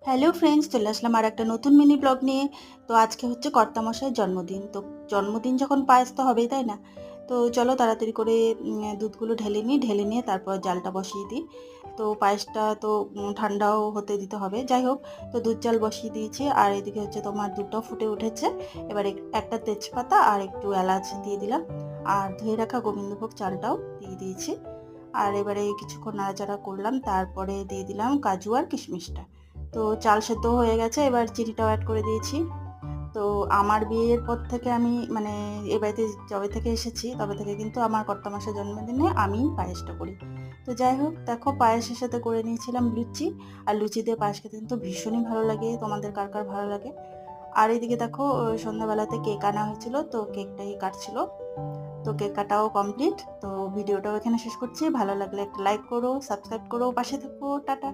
Hello friends, চলে আসলাম আর একটা নতুন মিনি ব্লগ নিয়ে। তো আজকে হচ্ছে কর্তামশাইয়ের জন্মদিন। তো জন্মদিন যখন পায়েস তো হবেই, তাই না? তো চলো তাড়াতাড়ি করে দুধগুলো ঢেলে নিয়ে তারপর জালটা বসিয়ে দিই। তো পায়েসটা তো ঠান্ডাও হতে দিতে হবে। যাই হোক, তো দুধ জাল বসিয়ে দিয়েছি আর এদিকে হচ্ছে তোমার দুধটাও ফুটে উঠেছে। এবার একটা তেজপাতা আর একটু এলাচ দিয়ে দিলাম, আর ধুয়ে রাখা গোবিন্দভোগ চালটাও দিয়ে দিয়েছি। আর এবারে কিছুক্ষণ নাড়াচাড়া করলাম, তারপরে দিয়ে দিলাম কাজু আর কিশমিশটা। তো চাল সেদ্ধ হয়ে গেছে, এবার চিনিটাও অ্যাড করে দিয়েছি। তো আমার বিয়ের পর থেকে আমি মানে এ বাড়িতে যবে থেকে এসেছি তবে থেকে কিন্তু আমার কর্তামশাইয়ের জন্মদিনে আমি পায়েসটা করি। তো যাই হোক, দেখো পায়েসের সাথে করে নিয়েছিলাম লুচি। আর লুচি দিয়ে পায়েস খেতে কিন্তু ভীষণই ভালো লাগে। তোমাদের কার কার ভালো লাগে? আর এদিকে দেখো, সন্ধ্যাবেলাতে কেক আনা হয়েছিল, তো কেকটাই কাটছিল। তো কেক কাটাও কমপ্লিট। তো ভিডিওটাও এখানে শেষ করছি। ভালো লাগলে একটা লাইক করো, সাবস্ক্রাইব করো, পাশে থাকো। টাটা।